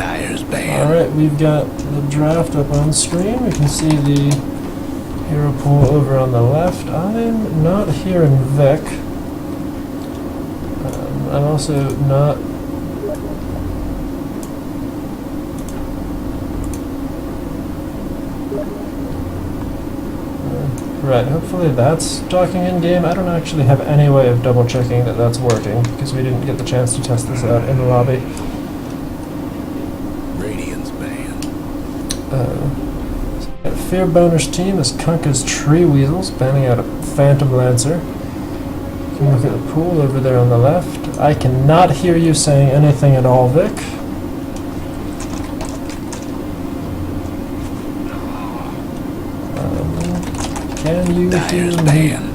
Dyer's band. Alright, we've got the draft up on screen. We can see the hero pool over on the left. I'm not hearing Vic. I'm also not... Right, hopefully that's talking in-game. I don't actually have any way of double-checking that that's working, because we didn't get the chance to test this out in the lobby. Radiant's band. Fear Boner's team is Kunkka's Tree Weasels, banning out a Phantom Lancer. You can look at the pool over there on the left. I cannot hear you saying anything at all, Vic. Can you Dyer's hear me? band.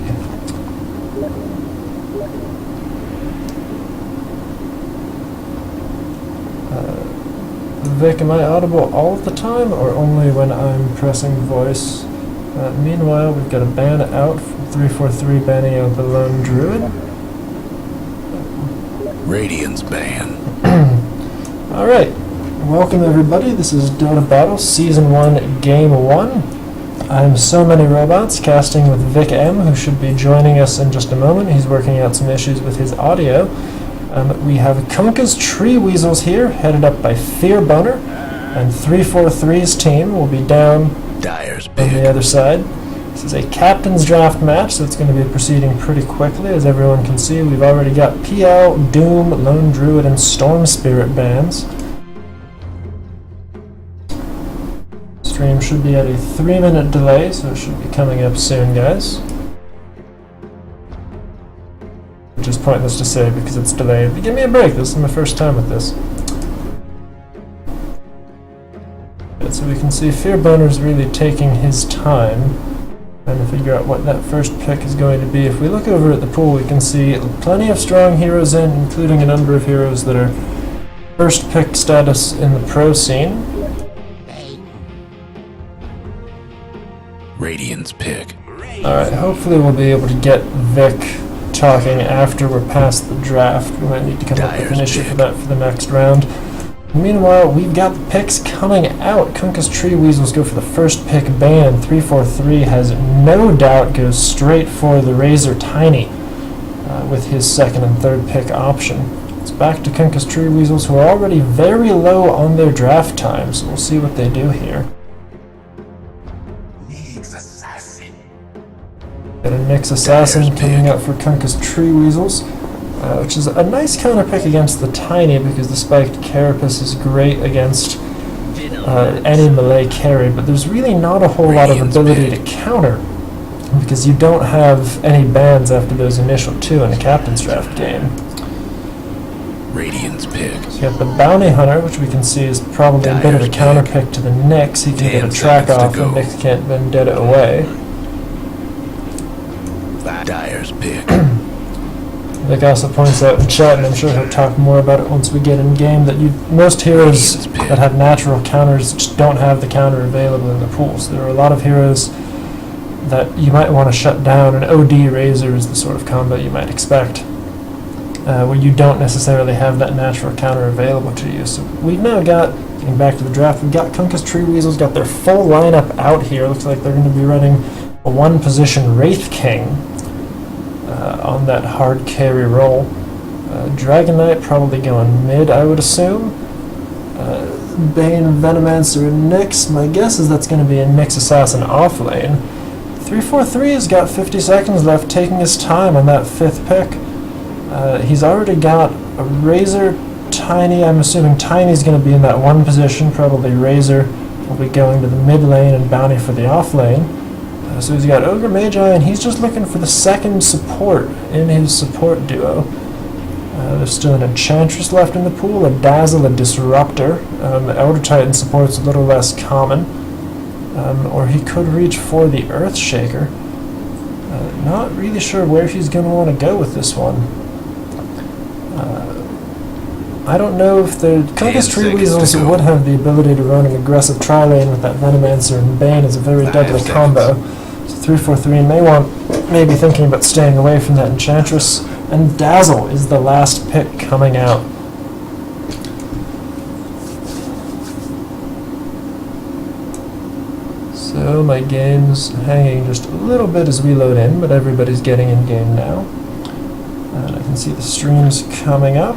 Vic, am I audible all the time or only when I'm pressing voice? Meanwhile, we've got a ban out from 343 banning out the Lone Druid. Radiant's band. Alright, welcome everybody. This is Dota Battle Season 1, Game 1. I'm So Many Robots, casting with Vic M, who should be joining us in just a moment. He's working out some issues with his audio. We have Kunkka's Tree Weasels here, headed up by Fear Boner, and 343's team will be down Dyer's on band. the other side. This is a captain's draft match, so it's going to be proceeding pretty quickly. As everyone can see, we've already got PL, Doom, Lone Druid, and Storm Spirit bans. Stream should be at a 3-minute delay, so it should be coming up soon, guys. Which is pointless to say because it's delayed. But give me a break, this is my first time with this. So we can see Fear Boner's really taking his time trying to figure out what that first pick is going to be. If we look over at the pool, we can see plenty of strong heroes in, including a number of heroes that are first pick status in the pro scene. Radiant's pick. Alright, hopefully we'll be able to get Vic talking after we're past the draft. We might need to come up with an issue for that for the next round. Meanwhile, we've got the picks coming out. Kunkka's Tree Weasels go for the first pick ban. 343 has no doubt goes straight for the Razor Tiny with his second and third pick option. It's back to Kunkka's Tree Weasels, who are already very low on their draft time, so we'll see what they do here. Got a Nyx Assassin coming up for Kunkka's Tree Weasels, which is a nice counter pick against the Tiny because the Spiked Carapace is great against any melee carry, but there's really not a whole lot of ability to counter because you don't have any bans after those initial two in a Captain's Draft game. Radiant's pick. You got the Bounty Hunter, which we can see is probably a bit of a counter pick to the Nyx. He can get a track off and Nyx can't Vendetta away. Dyer's pick. Vic also points out in chat, and I'm sure he'll talk more about it once we get in game, that most heroes that have natural counters just don't have the counter available in the pool. So there are a lot of heroes that you might want to shut down, and OD Razor is the sort of combo you might expect, where you don't necessarily have that natural counter available to you. So we've now got, getting back to the draft, we've got Kunkka's Tree Weasels, got their full lineup out here. Looks like they're going to be running a one-position Wraith King on that hard carry role. Dragon Knight probably going mid, I would assume. Bane, Venomancer, and Nyx. My guess is that's going to be a Nyx Assassin off lane. 343 has got 50 seconds left, taking his time on that fifth pick. He's already got a Razor, Tiny. I'm assuming Tiny's going to be in that one position. Probably Razor will be going to the mid lane and Bounty for the off lane. So he's got Ogre Magi, and he's just looking for the second support in his support duo. There's still an Enchantress left in the pool, a Dazzle, a Disruptor. The Elder Titan support's a little less common. Or he could reach for the Earthshaker. Not really sure where he's going to want to go with this one. I don't know if the Kunkka's Tree Weasels would have the ability to run an aggressive tri-lane with that Venomancer, and Bane is a very deadly combo. So 343 may be thinking about staying away from that Enchantress, and Dazzle is the last pick coming out. So my game's hanging just a little bit as we load in, but everybody's getting in game now. And I can see the streams coming up.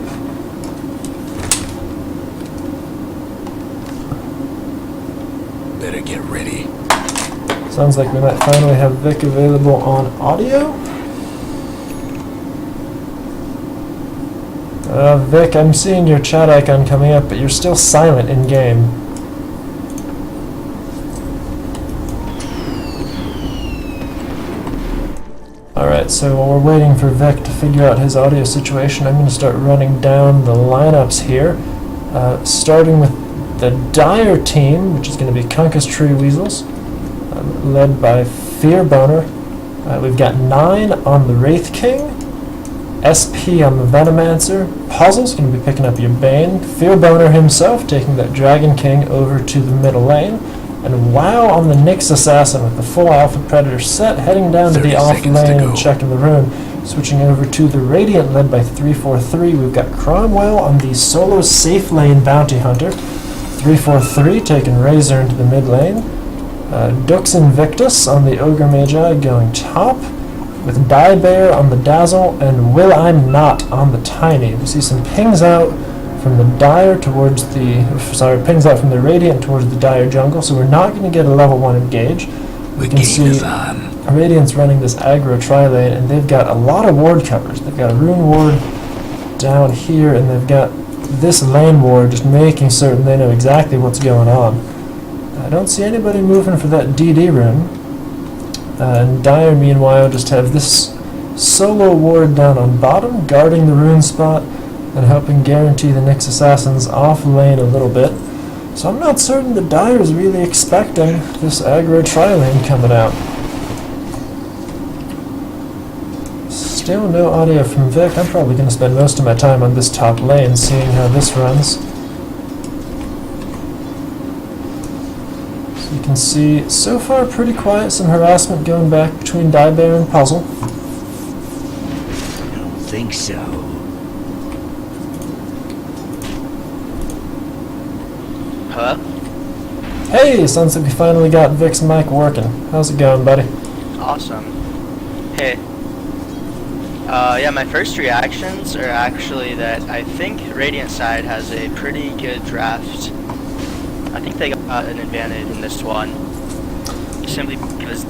Better get ready. Sounds like we might finally have Vic available on audio. Vic, I'm seeing your chat icon coming up, but you're still silent in game. Alright, so while we're waiting for Vic to figure out his audio situation, I'm going to start running down the lineups here. Starting with the Dire team, which is going to be Kunkka's Tree Weasels, led by Fearboner. We've got 9 on the Wraith King, SP on the Venomancer, Puzzle's going to be picking up your Bane, Fearboner himself taking that Dragon King over to the middle lane, and WoW on the Nyx Assassin with the full Alpha Predator set, heading down to the off lane and checking the rune. Switching over to the Radiant led by 343, we've got Cromwell on the solo safe lane Bounty Hunter, 343 taking Razor into the mid lane, Dux Invictus on the Ogre Magi going top, with Diebear on the Dazzle and Will I'm Not on the Tiny. We see some pings out from the Dire towards the, pings out from the Radiant towards the Dire jungle, so we're not going to get a level 1 engage. We can see Radiant's running this aggro tri-lane, and they've got a lot of ward covers. They've got a rune ward down here, and they've got this lane ward just making certain they know exactly what's going on. I don't see anybody moving for that DD rune. And Dire, meanwhile, just have this solo ward down on bottom, guarding the rune spot, and helping guarantee the Nyx Assassins off lane a little bit. So I'm not certain that Dire is really expecting this aggro tri-lane coming out. Still no audio from Vic. I'm probably going to spend most of my time on this top lane, seeing how this runs. So you can see, so far pretty quiet, some harassment going back between Diebear and Puzzle. I don't think so. Hello? Hey, sounds like we finally got Vic's mic working. How's it going, buddy? Awesome. Hey. Yeah, my first reactions are actually that I think Radiant side has a pretty good draft. I think they got an advantage in this one. Simply because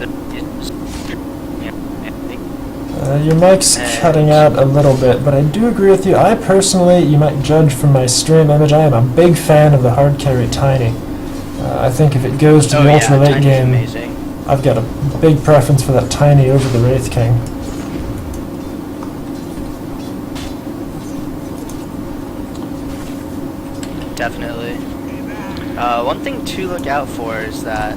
Your mic's cutting out a little bit, but I do agree with you. I personally, you might judge from my stream image, I am a big fan of the hard carry Tiny. I think if it goes to the ultra late game, amazing. I've got a big preference for that Tiny over the Wraith King. Definitely. One thing to look out for is that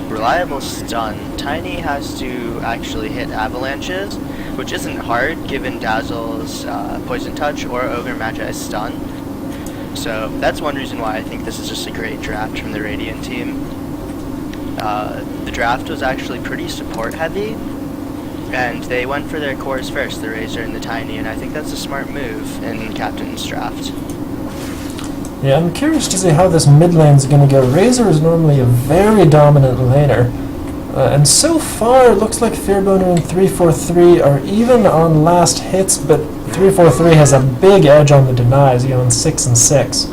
reliable stun. Tiny has to actually hit avalanches, which isn't hard given Dazzle's Poison Touch or Ogre Magi's stun. So that's one reason why I think this is just a great draft from the Radiant team. The draft was actually pretty support heavy, and they went for their cores first, the Razor and the Tiny, and I think that's a smart move in Captain's draft. Yeah, I'm curious to see how this mid lane's going to go. Razor is normally a very dominant laner, and so far it looks like Fearboner and 343 are even on last hits, but 343 has a big edge on the denies, going 6 and 6.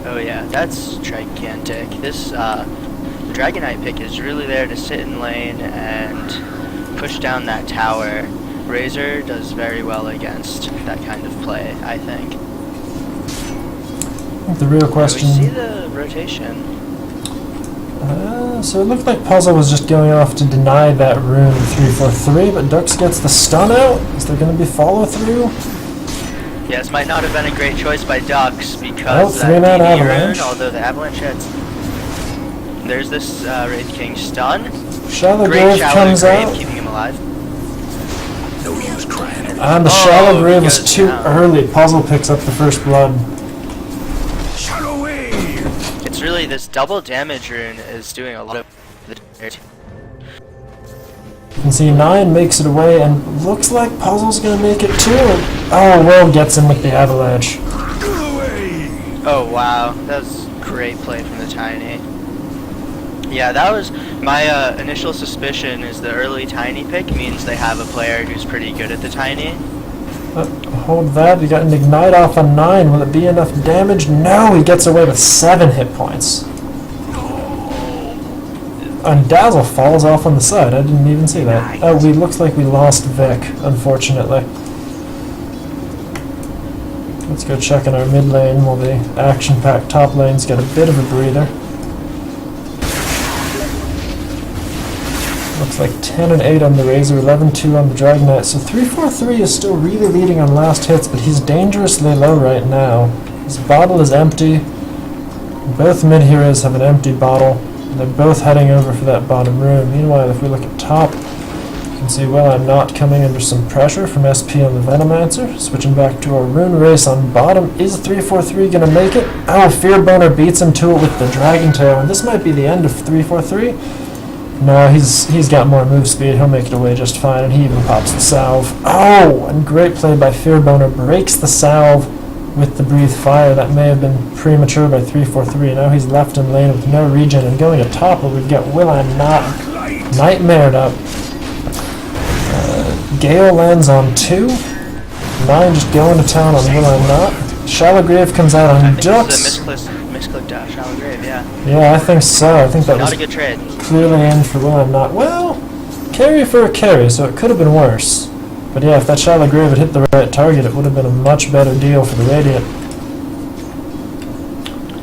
Oh yeah, that's gigantic. This Dragonite pick is really there to sit in lane and push down that tower. Razor does very well against that kind of play, I think. The real question... We see the rotation. So it looked like Puzzle was just going off to deny that rune 343, but Dux gets the stun out. Is there going to be follow through? Yes, might not have been a great choice by Dux because that 3-man DD avalanche. rune, although the avalanche hits. There's this Wraith King stun. Shallow Great Grave Shallow comes Grave, out. keeping him alive. No use crying. And the Shallow Oh, Grave he was goes too down. early. Puzzle picks up the first blood. Shut away! It's really this double damage rune is doing a lot of the damage. You can see 9 makes it away, and looks like Puzzle's going to make it too. Oh, Will gets him with the avalanche. Oh wow, that was great play from the Tiny. Yeah, that was my initial suspicion. Is the early Tiny pick means they have a player who's pretty good at the Tiny. Hold that. We got an Ignite off on 9. Will it be enough damage? No, he gets away with 7 hit points. And Dazzle falls off on the side. I didn't even see that. Oh, looks like we lost Vic, unfortunately. Let's go check in our mid lane while the action-packed top lanes get a bit of a breather. Looks like 10 and 8 on the Razor, 11-2 on the Dragonite. So 343 is still really leading on last hits, but he's dangerously low right now. His bottle is empty. Both mid heroes have an empty bottle. They're both heading over for that bottom room. Meanwhile, if we look at top, you can see, well, I'm not coming under some pressure from SP on the Venomancer. Switching back to our rune race on bottom. Is 343 going to make it? Oh, Fear Boner beats him to it with the Dragon Tail, and this might be the end of 343. No, he's got more move speed. He'll make it away just fine, and he even pops the salve. Oh, and great play by Fear Boner. Breaks the salve with the Breathe Fire. That may have been premature by 343. Now he's left in lane with no regen, and going to top where we get Will I Not nightmared up. Gale lands on 2. 9 just going to town on Will I Not. Shallow Grave comes out on Dux. Misclicked Shallow Grave, yeah. Yeah, I think so. I think that Not was a good trade. clearly in for Will I Not. Well, carry for a carry, so it could have been worse. But yeah, if that Shallow Grave had hit the right target, it would have been a much better deal for the Radiant.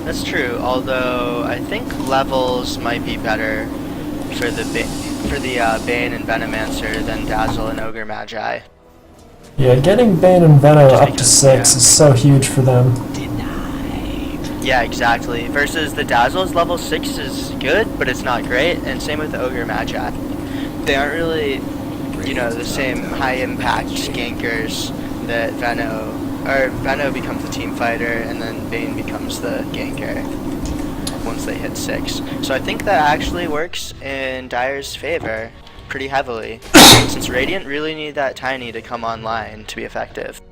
That's true, although I think levels might be better for the Bane and Venomancer than Dazzle and Ogre Magi. Yeah, getting Bane and Venom up to 6 is so huge for them. Yeah, exactly. Versus the Dazzle's level 6 is good, but it's not great, and same with the Ogre Magi. They aren't really, you know, the same high-impact gankers that Veno becomes the team fighter, and then Bane becomes the ganker once they hit 6. So I think that actually works in Dire's favor pretty heavily, since Radiant really need that Tiny to come online to be effective.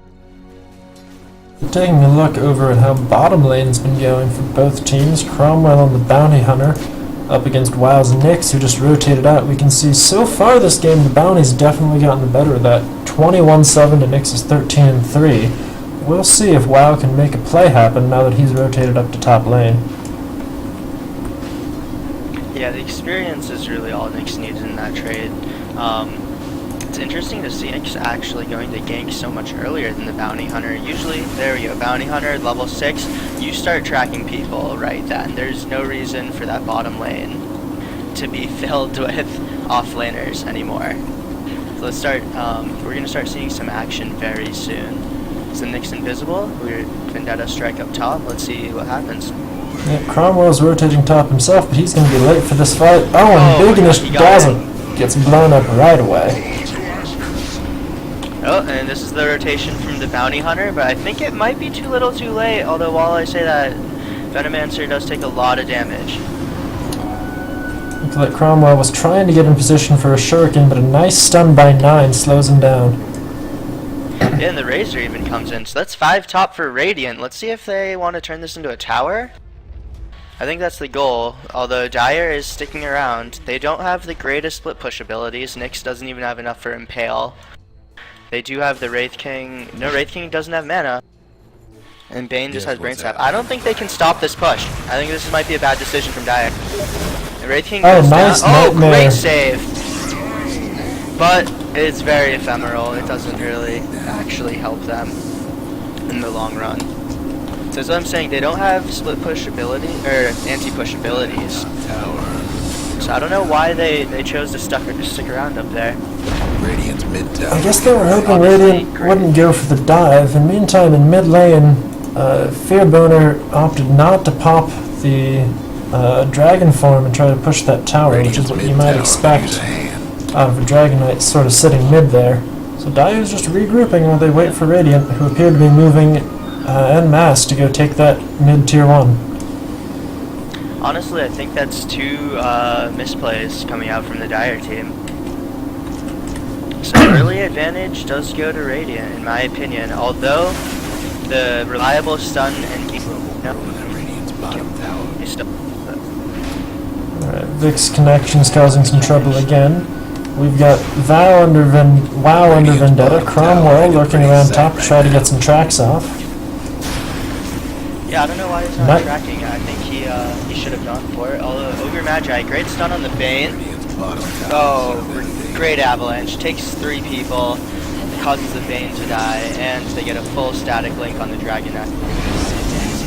Taking a look over at how bottom lane's been going for both teams, Cromwell on the Bounty Hunter up against WoW's Nyx, who just rotated out. We can see so far this game the Bounty's definitely gotten the better of that. 21-7 to Nyx's 13-3. We'll see if WoW can make a play happen now that he's rotated up to top lane. Yeah, the experience is really all Nyx needs in that trade. It's interesting to see Nyx actually going to gank so much earlier than the Bounty Hunter. Usually, there we go, Bounty Hunter, level 6, you start tracking people right then. There's no reason for that bottom lane to be filled with off-laners anymore. So let's start, we're going to start seeing some action very soon. Is the Nyx invisible? We're Vendetta strike up top, let's see what happens. Yeah, Cromwell's rotating top himself, but he's going to be late for this fight. Oh, and Bigginish Dazzle gets blown up right away. Oh, and this is the rotation from the Bounty Hunter, but I think it might be too little too late, although while I say that, Venomancer does take a lot of damage. Looks like Cromwell was trying to get in position for a shuriken, but a nice stun by 9 slows him down. Yeah, and the Razor even comes in, so that's 5 top for Radiant. Let's see if they want to turn this into a tower. I think that's the goal, although Dire is sticking around. They don't have the greatest split push abilities. Nyx doesn't even have enough for Impale. They do have the Wraith King. No, Wraith King doesn't have mana. And Bane just has Brain Sap. I don't think they can stop this push. I think this might be a bad decision from Dire. The Wraith King goes nice down. Oh, nightmare. great save! But it's very ephemeral. It doesn't really actually help them in the long run. So as I'm saying, they don't have split push ability or anti-push abilities. So I don't know why they chose to stick around up there. Radiant's mid tower. I guess they were hoping Radiant wouldn't go for the dive. In the meantime, in mid lane, Fearboner opted not to pop the dragon form and try to push that tower, which is what you might expect out of a Dragonite sort of sitting mid there. So Dire's just regrouping while they wait for Radiant, who appear to be moving en masse to go take that mid tier 1. Honestly, I think that's 2 misplays coming out from the Dire team. So early advantage does go to Radiant, in my opinion, although the reliable stun and keep Alright, Vic's connection's causing some trouble again. We've got Wow under Vendetta, Cromwell lurking around top to try to get some tracks off. Yeah, I don't know why he's not tracking. I think he should have gone for it. Although Ogre Magi, great stun on the Bane. Oh, great avalanche. Takes 3 people, causes the Bane to die, and they get a full static link on the Dragonite.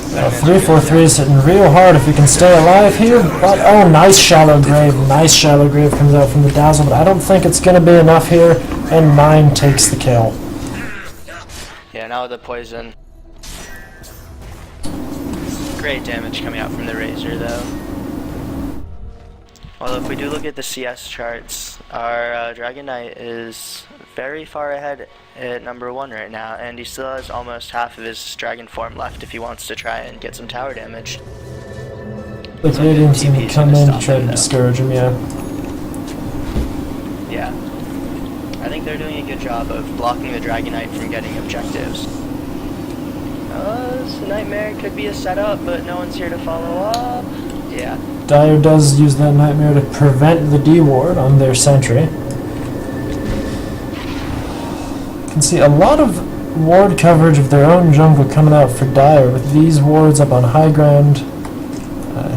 343's hitting real hard if he can stay alive here. But, oh, nice shallow grave. Nice shallow grave comes out from the Dazzle, but I don't think it's going to be enough here. And 9 takes the kill. Yeah, now with the poison. Great damage coming out from the Razor, though. Well, if we do look at the CS charts, our Dragon Knight is very far ahead at number 1 right now, and he still has almost half of his Dragon form left if he wants to try and get some tower damage. The Radiant's going to come in to try to discourage him, yeah. Yeah. I think they're doing a good job of blocking the Dragon Knight from getting objectives. This Nightmare could be a setup, but no one's here to follow up. Yeah. Dire does use that Nightmare to prevent the D-ward on their sentry. You can see a lot of ward coverage of their own jungle coming out for Dire, with these wards up on high ground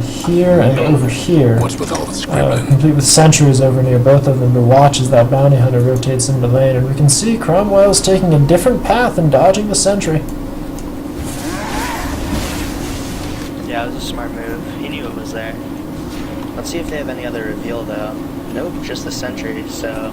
here and over here. What's with all the scribbling? Complete with sentries over near both of them to watch as that bounty hunter rotates into lane. And we can see Cromwell's taking a different path and dodging the sentry. Yeah, it was a smart move. He knew it was there. Let's see if they have any other reveal, though. Nope, just the sentry, so...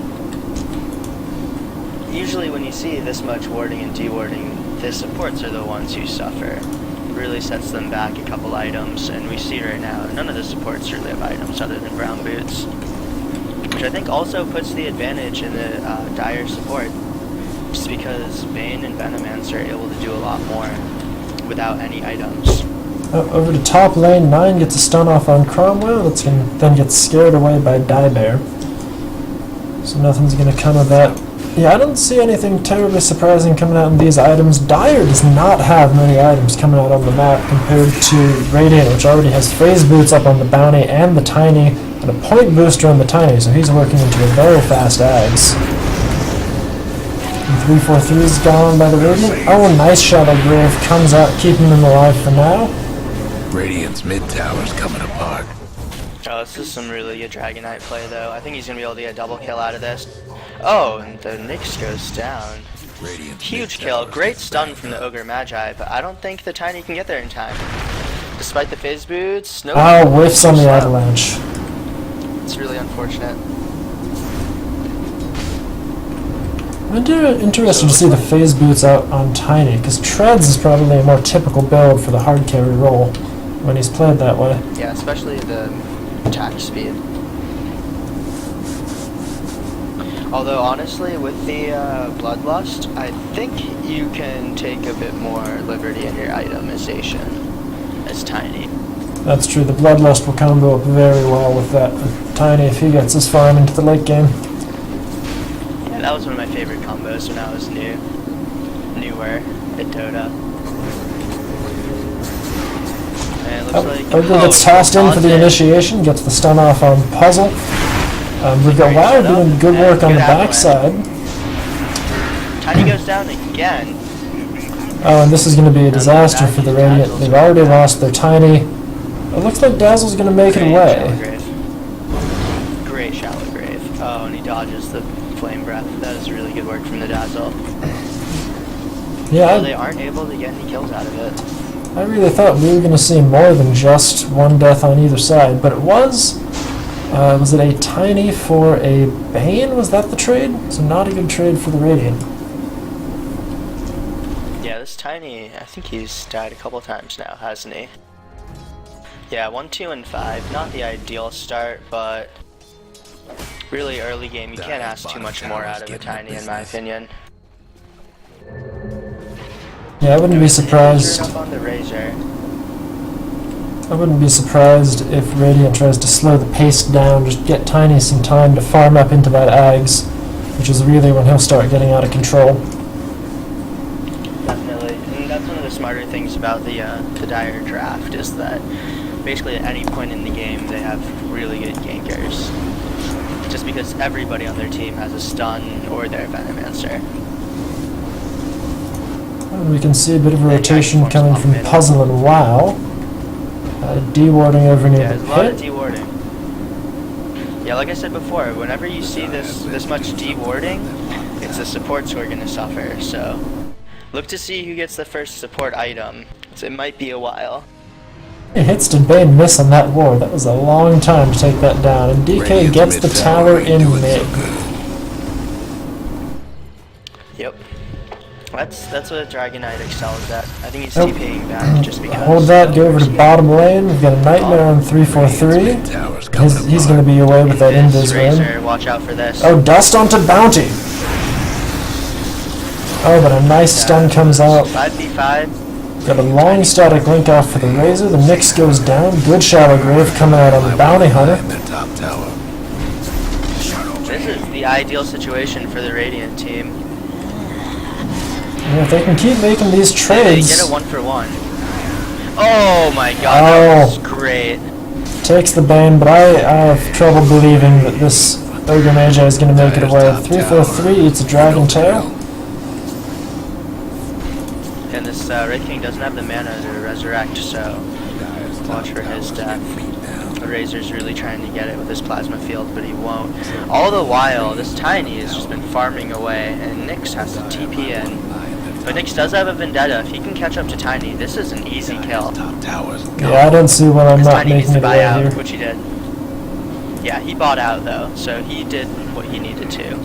Usually when you see this much warding and dewarding, the supports are the ones who suffer. It really sets them back a couple items, and we see right now, none of the supports really have items other than brown boots. Which I think also puts the advantage in the Dire support. Just because Bane and Venomance are able to do a lot more without any items. Over to top lane, 9 gets a stun off on Cromwell, that's then gets scared away by Diebear. So nothing's going to come of that. Yeah, I don't see anything terribly surprising coming out in these items. Dire does not have many items coming out on the map compared to Radiant, which already has phase boots up on the bounty and the tiny, and a point booster on the tiny, so he's working into a very fast Ags. 343's gone by the Radiant. Oh, nice Shadow Grave comes out, keeping him alive for now. Radiant's mid tower's coming apart. Oh, this is some really good Dragon Knight play, though. I think he's going to be able to get a double kill out of this. Oh, and the Nyx goes down. Radiant's Huge kill. Great stun from the Ogre Magi, but I don't think the Tiny can get there in time. Despite the phase boots, no. Oh, whiffs on the avalanche. It's really unfortunate. I'm interested to see the phase boots out on Tiny, because Treads is probably a more typical build for the hard carry role when he's played that way. Yeah, especially the attack speed. Although honestly, with the Bloodlust, I think you can take a bit more liberty in your itemization as Tiny. That's true, the Bloodlust will combo up very well with that Tiny if he gets his farm into the late game. Yeah, that was one of my favorite combos when I was newer at Dota. And it looks like... Ogre gets tossed in for the initiation, gets the stun off on Puzzle. We've got Wow doing good work on the backside. Tiny goes down again. Oh, and this is going to be a disaster for the Radiant. They've already lost their Tiny. It looks like Dazzle's going to make it away. Great shallow grave. Oh, and he dodges the flame breath. That is really good work from the Dazzle. Yeah, So they aren't able to get any kills out of it. I really thought we were going to see more than just one death on either side, but it was it a Tiny for a Bane? Was that the trade? So not a good trade for the Radiant. Yeah, this Tiny, I think he's died a couple times now, hasn't he? Yeah, 1, 2, and 5. Not the ideal start, but really early game. You can't ask too much more out of a Tiny, in my opinion. Yeah, I wouldn't be surprised. Up on the Razor. I wouldn't be surprised if Radiant tries to slow the pace down, just get Tiny some time to farm up into that Ags, which is really when he'll start getting out of control. Definitely, and that's one of the smarter things about the Dire draft, is that basically at any point in the game they have really good gankers. Just because everybody on their team has a stun or their Venomancer. And we can see a bit of a rotation coming from Puzzle and WoW. De-warding over near Yeah, the there's a lot of pit. de-warding. Yeah, like I said before, whenever you see this much de-warding, it's the supports who are going to suffer, so look to see who gets the first support item. So it might be a while. It hits to Bane miss on that ward. That was a long time to take that down. And DK Radiant's gets the mid tower ain't in doing mid. so good. Yep. That's what Dragon Knight excels at. I think he's Oh. TPing back just because. Hold that, go over to bottom lane. We've got a Nightmare on 343. Radiant's mid tower's coming He's apart. going to be away with that This Invis win. Razor, watch out for this. Oh, dust onto Bounty! Oh, but a nice stun comes out. 5v5. Got a long static link off for the Razor. The Nyx goes down. Good Shallow Grave coming out on the Bounty Hunter. In their top tower. This is the ideal situation for the Radiant team. And if they can keep making these They trades, get a 1-for-1. Oh my god, Oh. that was great. takes the Bane, but I have trouble believing that this Ogre Magi is going to make it away. 343 eats a Dragon Tail. And this Wraith King doesn't have the mana to resurrect, so watch for his death. The Razor's really trying to get it with his Plasma Field, but he won't. All the while, this Tiny has just been farming away, and Nyx has to TP in. But Nyx does have a Vendetta. If he can catch up to Tiny, this is an easy kill. Top towers. Yeah, I don't see why I'm Because not Tiny needs making to it buy away out, here. which he did. Yeah, he bought out though, so he did what he needed to.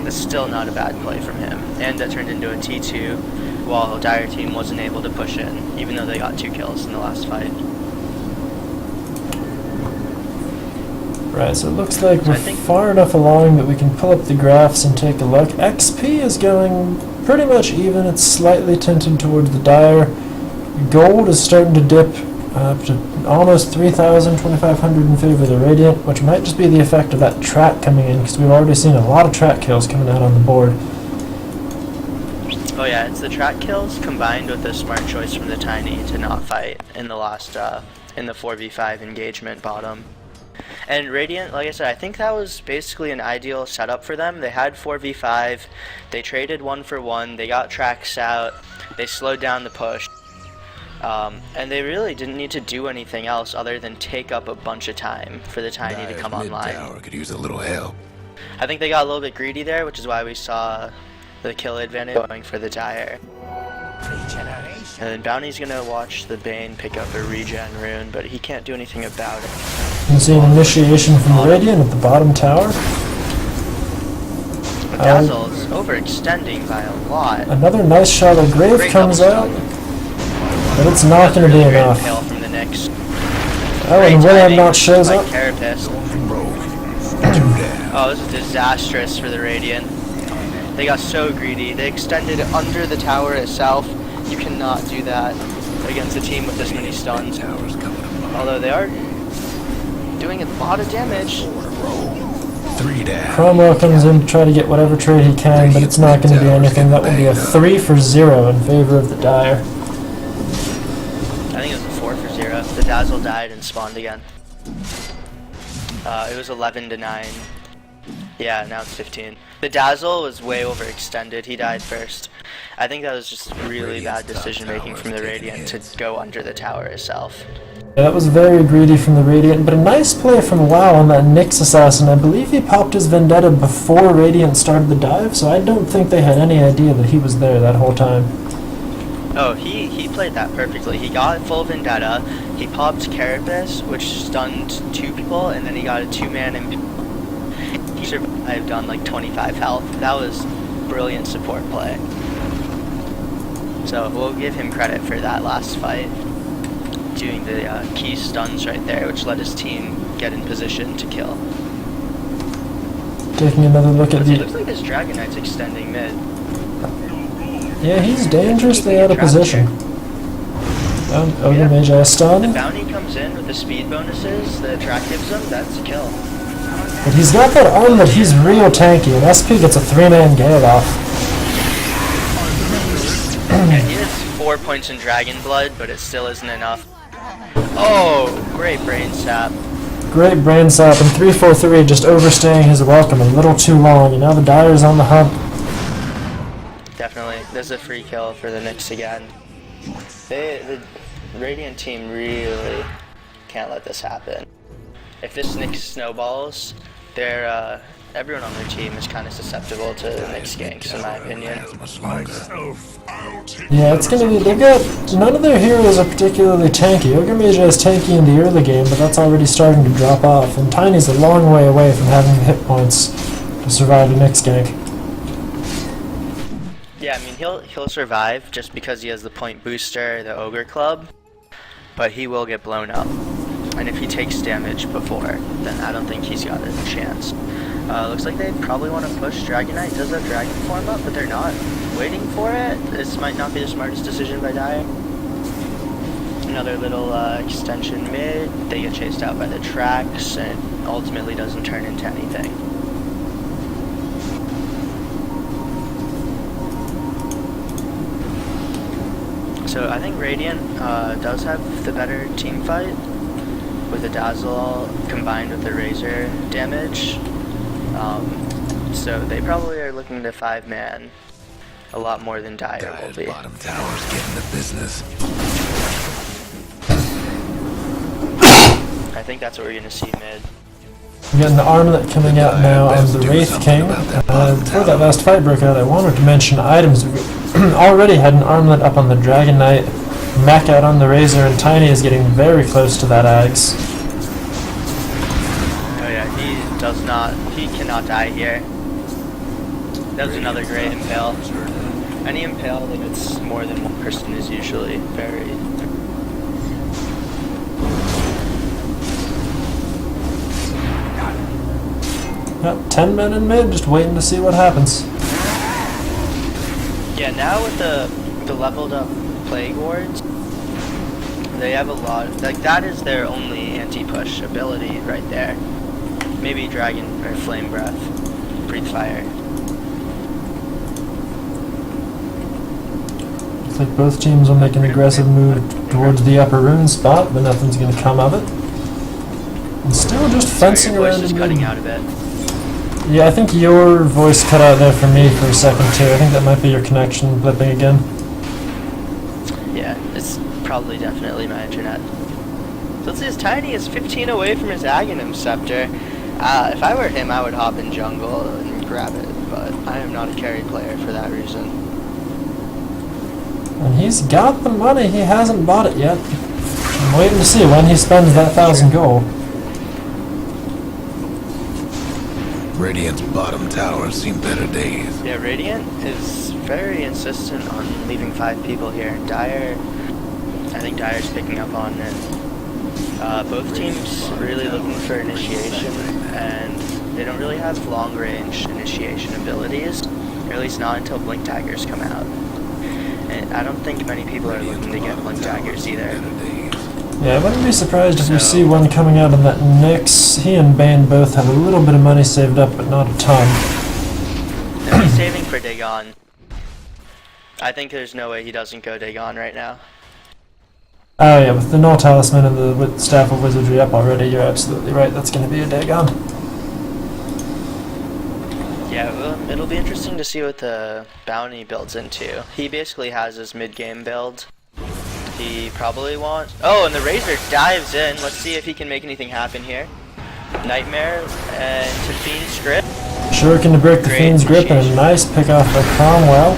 That's still not a bad play from him. And that turned into a T2, while Dire Team wasn't able to push in, even though they got 2 kills in the last fight. Right, so it looks like So we're I think- far enough along that we can pull up the graphs and take a look. XP is going pretty much even. It's slightly tinted towards the Dire. Gold is starting to dip up to almost 3,000, 2,500 in favor of the Radiant, which might just be the effect of that track coming in, because we've already seen a lot of track kills coming out on the board. Oh yeah, it's the track kills combined with the smart choice from the Tiny to not fight in the last, in the 4v5 engagement bottom. And Radiant, like I said, I think that was basically an ideal setup for them. They had 4v5, they traded 1-for-1, they got tracks out, they slowed down the push. And they really didn't need to do anything else other than take up a bunch of time for the Tiny to Dire's come mid online. tower could use a little help. I think they got a little bit greedy there, which is why we saw the kill advantage going for the Dire. And then Bounty's gonna watch the Bane pick up a regen rune, but he can't do anything about it. You can see an initiation from the Radiant at the bottom tower. Dazzle's overextending by a lot. Another nice Shallow Grave Great comes double out, stun. but it's not going to be Really great enough. impale from the Nyx. Oh, Great and William timing not shows by up. Carapace. Rogue. 2 down. Oh, this is disastrous for the Radiant. They got so greedy. They extended under the tower itself. You cannot do that against a team with this many stuns. Towers coming apart. Although they are doing a lot of damage. 3 down. Cromwell comes in to try to get whatever trade he can, but it's not going to be anything. That will be a 3-for-0 in favor of the Dire. I think it was a 4-for-0. The Dazzle died and spawned again. It was 11-9. Yeah, now it's 15. The Dazzle was way overextended. He died first. I think that was just really bad decision making from the Radiant to go under the tower itself. Yeah, that was very greedy from the Radiant, but a nice play from WoW on that Nyx assassin. I believe he popped his Vendetta before Radiant started the dive, so I don't think they had any idea that he was there that whole time. Oh, he played that perfectly. He got full Vendetta, he popped Carapace, which stunned 2 people, and then he got a 2-man and he survived on like 25 health. That was brilliant support play. So we'll give him credit for that last fight. Doing the key stuns right there, which let his team get in position to kill. Taking another look at It the... looks like this Dragon Knight's extending mid. Yeah, he's dangerously out of position. Ogre Yeah. Magi The stun, bounty comes in with the speed bonuses the track gives him, that's a kill. but he's got that arm that he's real tanky, and SP gets a 3-man Gale off. Yeah, he has 4 points in Dragon Blood, but it still isn't enough. Oh, great brain sap. Great brain sap, and 343 just overstaying his welcome a little too long, and now the Dyer's on the hump. Definitely. There's a free kill for the Knicks again. The Radiant team really can't let this happen. If this Knicks snowballs, they're everyone on their team is kind of susceptible to the Knicks ganks, in my opinion. Yeah, it's gonna be. They've got none of their heroes are particularly tanky. Ogre is tanky in the early game, but that's already starting to drop off. And Tiny's a long way away from having the hit points to survive a Knicks gank. Yeah, I mean he'll survive just because he has the point booster, the Ogre Club, but he will get blown up. And if he takes damage before, then I don't think he's got a chance. Looks like they probably want to push. Dragon Knight does have Dragon Form up, but they're not waiting for it. This might not be the smartest decision by Dyer. Another little extension mid. They get chased out by the tracks, and it ultimately doesn't turn into anything. So I think Radiant does have the better team fight with the Dazzle combined with the Razor damage. So they probably are looking to 5-man a lot more than Dyer will be. Bottom tower's getting the business. I think that's what we're gonna see mid. We're getting the armlet coming out now on the Wraith King. Before that last fight broke out, I wanted to mention items. We already had an armlet up on the Dragon Knight, mech out on the Razor, and Tiny is getting very close to that Axe. Oh yeah, he cannot die here. That was another great impale. Any impale that it's more than one person is usually very... Yep, 10 men in mid, just waiting to see what happens. Yeah, now with the leveled up Plague Wards, they have a lot, like that is their only anti-push ability right there. Maybe Dragon or Flame Breath, Breathe Fire. Looks like both teams will make an aggressive move towards the upper rune spot, but nothing's going to come of it. And still just fencing Sorry, your around voice is in cutting mid. out a bit. Yeah, I think your voice cut out there for me for a second too. I think that might be your connection blipping again. Yeah, it's probably definitely my internet. So let's see, his Tiny is 15 away from his Aghanim Scepter. If I were him, I would hop in jungle and grab it, but I am not a carry player for that reason. And he's got the money, he hasn't bought it yet. I'm waiting to see when he spends that 1,000 gold. Radiant's bottom tower seen better days. Yeah, Radiant is very insistent on leaving 5 people here. Dyer, I think Dyer's picking up on it. Both teams really looking for initiation, and they don't really have long-range initiation abilities, or at least not until Blink Daggers come out. And I don't think many people are looking to get Blink Daggers either. Yeah, I wouldn't be surprised if we see one coming out on that Nyx. He and Bane both have a little bit of money saved up, but not a ton. No, he's saving for Dagon. I think there's no way he doesn't go Dagon right now. Oh yeah, with the Null Talisman and the Staff of Wizardry up already, you're absolutely right, that's going to be a Dagon. Yeah, well, it'll be interesting to see what the bounty builds into. He basically has his mid-game build. He probably wants... Oh, and the Razor dives in. Let's see if he can make anything happen here. Nightmare and to Fiend's Grip. Shuriken to break the Great Fiend's Grip and a nice pick off by Cromwell.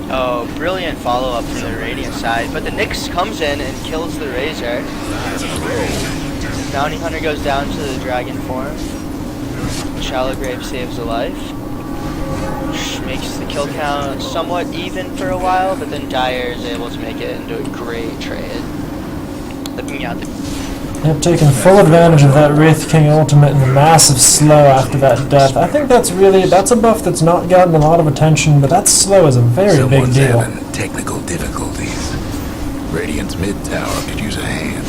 Oh, brilliant follow-up from the Radiant side. But the Nyx comes in and kills the Razor. Bounty Hunter goes down to the Dragon form. Shallow Grave saves a life. Makes the kill count somewhat even for a while, but then Dyer is able to make it into a great trade. Looking at the... Yep, taking full advantage of that Wraith King ultimate and the massive slow after that death. I think that's a buff that's not gotten a lot of attention, but that slow is a very big deal. Having technical difficulties. Radiant's mid tower could use a hand.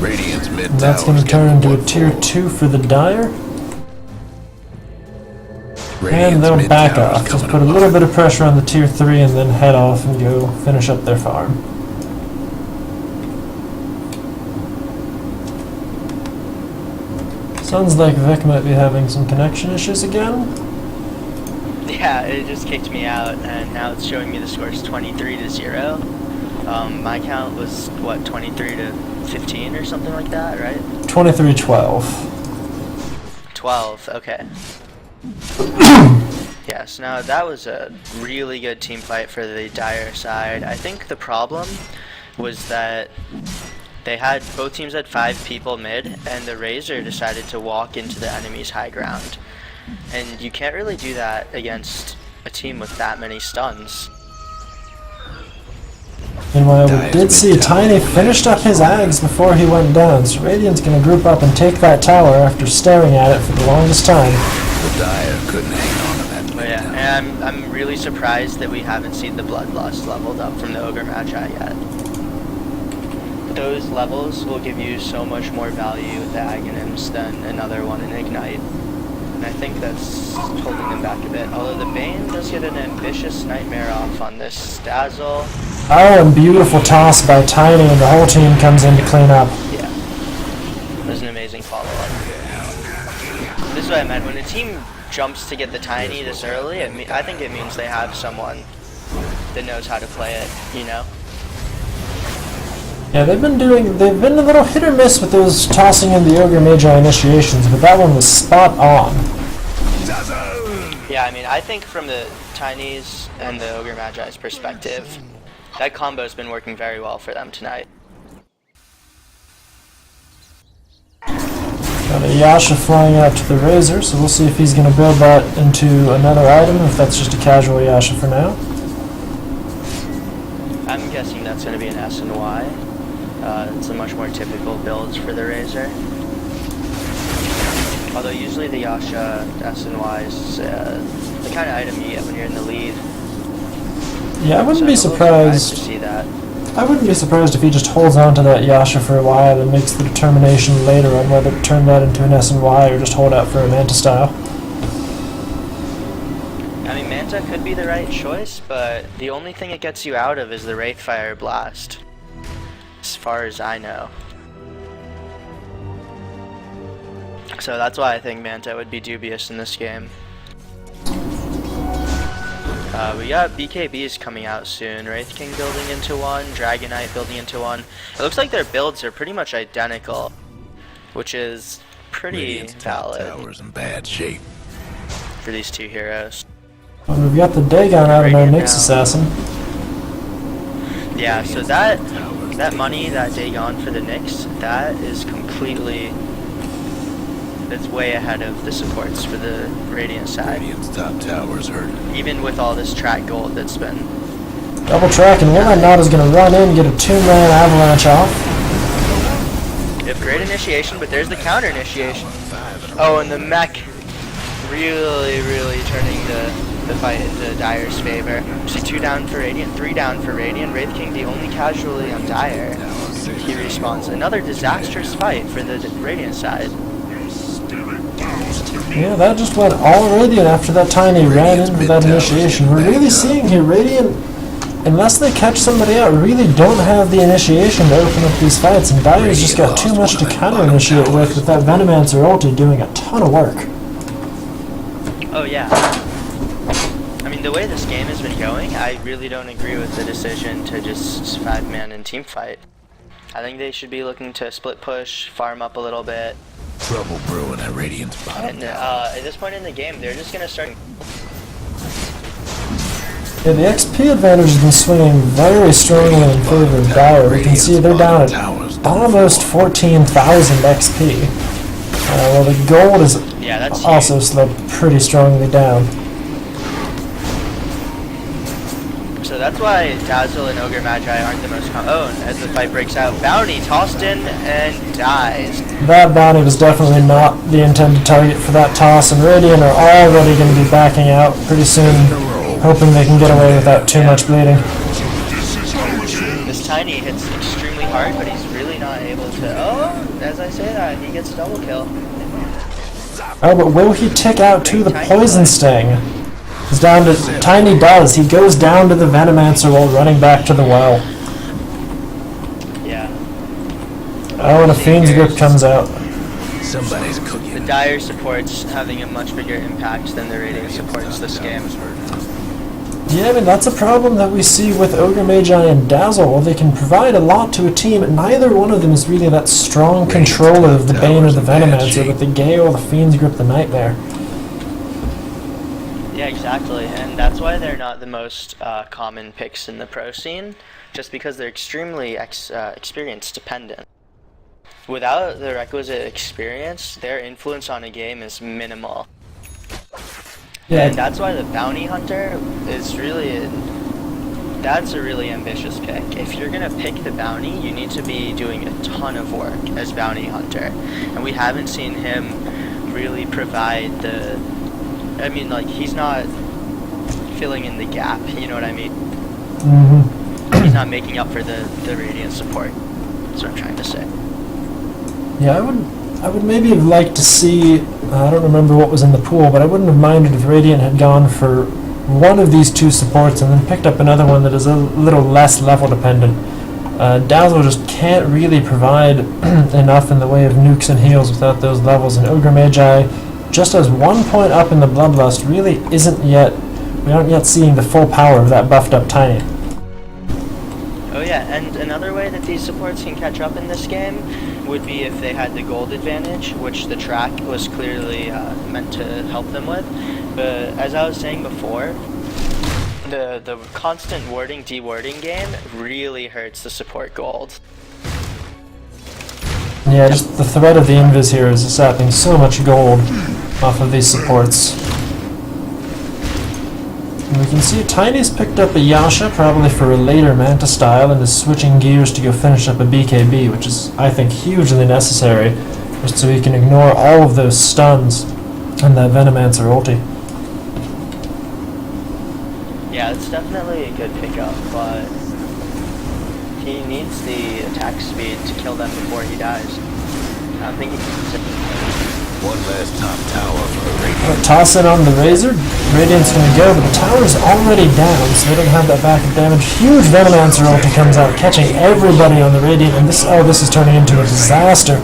Radiant's mid tower. That's going to turn into a tier 2 for the Dyer. And they'll back off. Just put a little bit of pressure on the tier 3 and then head off and go finish up their farm. Sounds like Vic might be having some connection issues again. Yeah, it just kicked me out, and now it's showing me the score is 23-0. My count was, what, 23-15 or something like that, right? 23-12. 12, okay. Yes, now that was a really good team fight for the Dire side. I think the problem was that both teams had 5 people mid, and the Razor decided to walk into the enemy's high ground. And you can't really do that against a team with that many stuns. Meanwhile, we did see Tiny finished up his Ags before he went down, so Radiant's gonna group up and take that tower after staring at it for the longest time. The Dire couldn't hang on to that But yeah, and I'm really surprised that we haven't seen the Bloodlust leveled up from the Ogre Magi yet. Those levels will give you so much more value with the Aghanims than another one in Ignite. And I think that's holding them back a bit. Although the Bane does get an ambitious Nightmare off on this Dazzle. Oh, and beautiful toss by Tiny, and the whole team comes in to clean up. Yeah. It was an amazing follow-up. This is what I meant. When a team jumps to get the Tiny this early, I think it means they have someone that knows how to play it, you know? Yeah, they've been a little hit or miss with those tossing in the Ogre Magi initiations, but that one was spot on. Yeah, I mean, I think from the Tinies and the Ogre Magi's perspective, that combo's been working very well for them tonight. Got a Yasha flying out to the Razor, so we'll see if he's going to build that into another item, or if that's just a casual Yasha for now. I'm guessing that's going to be an S and Y. It's a much more typical build for the Razor. Although usually the Yasha S and Y is the kind of item you get when you're in the lead. Yeah, I wouldn't be surprised to see that. I wouldn't be surprised if he just holds on to that Yasha for a while and makes the determination later on whether to turn that into an S and Y or just hold out for a Manta style. I mean, Manta could be the right choice, but the only thing it gets you out of is the Wraithfire Blast. As far as I know. So that's why I think Manta would be dubious in this game. We got BKBs coming out soon, Wraith King building into one, Dragonite building into one. It looks like their builds are pretty much identical, which is pretty valid tower's in bad shape for these two heroes. And we've got the Dagon out of our Nyx Assassin. Yeah, so that money, that Dagon for the Nyx, that is completely... That's way ahead of the supports for the Radiant side. Radiant's top tower's hurt. Even with all this track gold that's been... Double track, and Not is going to run in, get a 2-man avalanche off. They have great initiation, but there's the counter initiation. Oh, and the mech really turning the fight into Dire's favor. See, 2 down for Radiant, 3 down for Radiant. Wraith King the only casualty on Dire. He respawns. Another disastrous fight for the Radiant side. Yeah, that just went all Radiant after that Tiny ran in with that initiation. We're really seeing here, Radiant, unless they catch somebody out, really don't have the initiation to open up these fights, and Dire's just got too much to counter-initiate with that Venomancer ulti doing a ton of work. Oh yeah. I mean, the way this game has been going, I really don't agree with the decision to just 5-man and team fight. I think they should be looking to split push, farm up a little bit. Trouble brewing at Radiant's bottom. And at this point in the game, they're just gonna start. Yeah, the XP advantage has been swinging very strongly in favor of Dire. We can see they're down at almost 14,000 XP. Well, the gold is also sloped pretty strongly down. So that's why Dazzle and Ogre Magi aren't the most oh, and as the fight breaks out, Bounty tossed in and dies. That Bounty was definitely not the intended target for that toss, and Radiant are already going to be backing out pretty soon, hoping they can get away without too much bleeding. This Tiny hits extremely hard, but he's really not able to... Oh, as I say that, he gets a double kill. Oh, but will he tick out to the Poison Sting? He's down to... Tiny does. He goes down to the Venomancer while running back to the well. Yeah. Oh, and a Fiend's Grip comes out. Somebody's cooking. The Dire support's having a much bigger impact than the Radiant supports this game. Yeah, I mean, that's a problem that we see with Ogre Magi and Dazzle. While they can provide a lot to a team, neither one of them is really that strong controller of the Bane or the Venomancer with the Gale, the Fiend's Grip, the Nightmare. Yeah, exactly, and that's why they're not the most common picks in the pro scene, just because they're extremely experience dependent. Without the requisite experience, their influence on a game is minimal. Yeah. And that's why the Bounty Hunter is really that's a really ambitious pick. If you're gonna pick the Bounty, you need to be doing a ton of work as Bounty Hunter. And we haven't seen him really provide the... I mean, like, he's not filling in the gap, you know what I mean? Mm-hmm. He's not making up for the Radiant support. That's what I'm trying to say. Yeah, I would maybe have liked to see, I don't remember what was in the pool, but I wouldn't have minded if Radiant had gone for one of these two supports and then picked up another one that is a little less level dependent. Dazzle just can't really provide enough in the way of nukes and heals without those levels, and Ogre Magi, just as 1 point up in the Bloodlust, really we aren't yet seeing the full power of that buffed up Tiny. Oh yeah, and another way that these supports can catch up in this game would be if they had the gold advantage, which the track was clearly meant to help them with. But as I was saying before, the constant warding, dewarding game really hurts the support gold. Yeah, just the threat of the invis here is sapping so much gold off of these supports. And we can see Tiny's picked up a Yasha, probably for a later Manta style, and is switching gears to go finish up a BKB, which is, I think, hugely necessary, just so he can ignore all of those stuns and that Venomancer ulti. Yeah, it's definitely a good pickup, but he needs the attack speed to kill them before he dies. I don't think he can... One last top tower for Radiant. Toss in on the Razor, Radiant's gonna go, but the tower's already down, so they don't have that backup damage. Huge Venomancer ulti comes out, catching everybody on the Radiant, and this is turning into a disaster.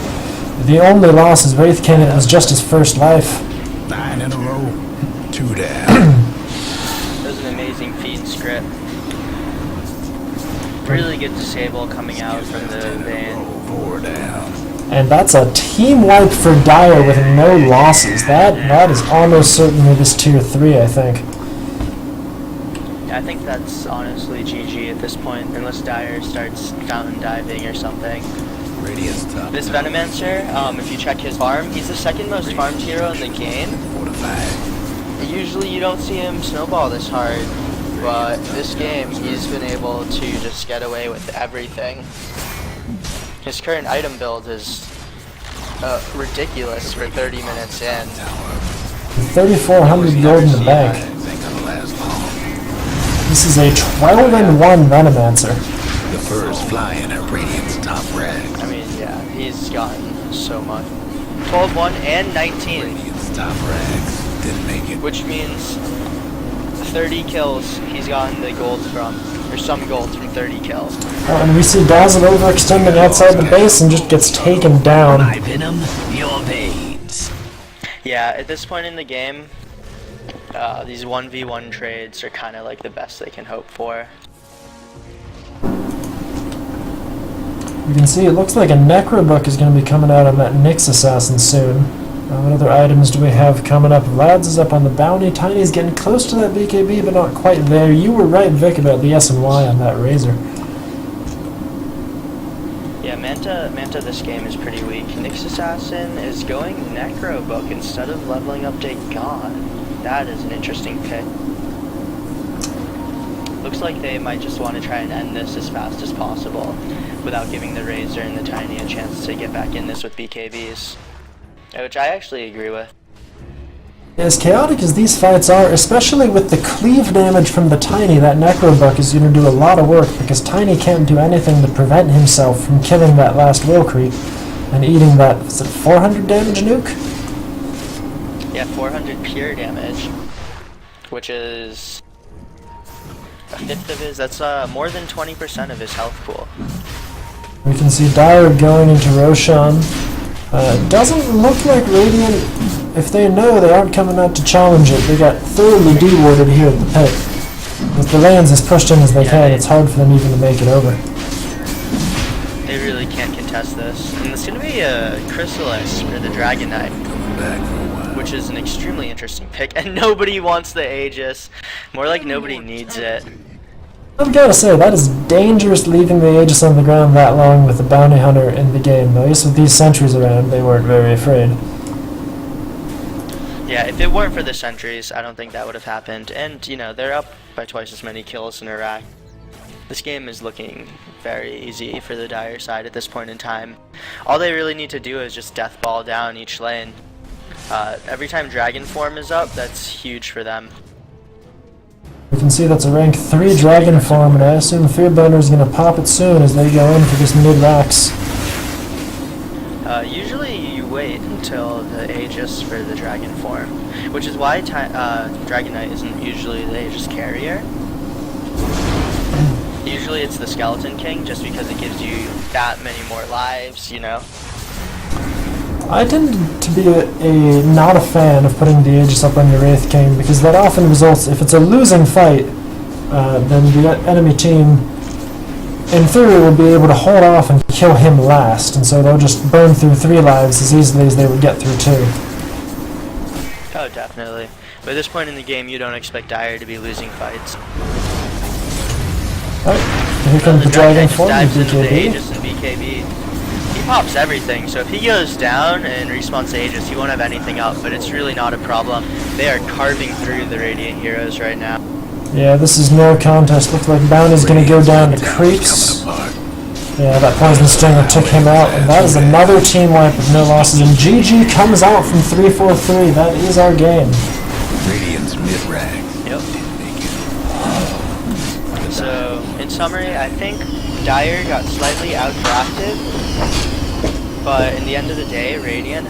The only loss is Wraithkin, and it was just his first life. 9 in a row. 2 down. That was an amazing feed script. Really good disable coming out from the Vayne. 4 down. And that's a team wipe for Dire with no losses. That is almost certainly this tier 3, I think. Yeah, I think that's honestly GG at this point, unless Dire starts fountain diving or something. Radiant's top. This Venomancer, if you check his farm, he's the second most farmed hero in the game. 4 to 5. Usually you don't see him snowball this hard, but this game he's been able to just get away with everything. His current item build is ridiculous for 30 minutes in. 3,400 gold in the bank. Ain't gonna last long. This is a 12-1 Venomancer. The first flying at Radiant's top rag. I mean, yeah, he's gotten so much. 12-1 and 19, Radiant's top rags didn't make it. which means 30 kills he's gotten the gold from, or some gold from 30 kills. And we see Dazzle overextending outside the base and just gets taken down. My venom, your veins. Yeah, at this point in the game, these 1v1 trades are kind of like the best they can hope for. You can see it looks like a Necrobook is going to be coming out on that Nyx Assassin soon. What other items do we have coming up? Lads is up on the Bounty. Tiny's getting close to that BKB, but not quite there. You were right, Vic, about the S&Y on that Razor. Yeah, Manta this game is pretty weak. Nyx Assassin is going Necrobook instead of leveling up Dagon. That is an interesting pick. Looks like they might just want to try and end this as fast as possible without giving the Razor and the Tiny a chance to get back in this with BKBs. Which I actually agree with. As chaotic as these fights are, especially with the cleave damage from the Tiny, that Necrobuck is going to do a lot of work because Tiny can't do anything to prevent himself from killing that last will creep and eating that, is it 400 damage nuke? Yeah, 400 pure damage, which is a fifth of his, that's more than 20% of his health pool. We can see Dire going into Roshan. Doesn't look like Radiant, if they know they aren't coming out to challenge it, they got thoroughly dewarded here at the pit. With the lanes as pushed in as they can, it's hard for them even to make it over. They really can't contest this. And it's going to be a Chrysalis for the Dragon Knight, which is an extremely interesting pick. And nobody wants the Aegis. More like nobody needs it. I've got to say, that is dangerous leaving the Aegis on the ground that long with the bounty hunter in the game. At least with these sentries around, they weren't very afraid. Yeah, if it weren't for the sentries, I don't think that would have happened. And, you know, they're up by twice as many kills in Iraq. This game is looking very easy for the Dire side at this point in time. All they really need to do is just death ball down each lane. Every time Dragon form is up, that's huge for them. We can see that's a rank 3 Dragon form, and I assume Fearburner is going to pop it soon as they go in for this mid-racks. Usually you wait until the Aegis for the Dragon form, which is why Dragon Knight isn't usually the Aegis carrier. Usually it's the Skeleton King, just because it gives you that many more lives, you know? I tend to be not a fan of putting the Aegis up on your Wraith King, because that often results, if it's a losing fight, then the enemy team, in theory, will be able to hold off and kill him last, and so they'll just burn through 3 lives as easily as they would get through 2. Oh, definitely. But at this point in the game, you don't expect Dire to be losing fights. Alright, here comes the Dragon form, dives into the BKB. Aegis and BKB. He pops everything, so if he goes down and respawns the Aegis, he won't have anything up, but it's really not a problem. They are carving through the Radiant heroes right now. Yeah, this is no contest. Looks like Bounty's going to go down to Creeps. Yeah, that Poison Stinger took him out, and that is another team wipe with no losses. And GG comes out from 343. That is our game. Radiant's mid-rank. Yep. So, in summary, I think Dire got slightly outdrafted, but in the end of the day, Radiant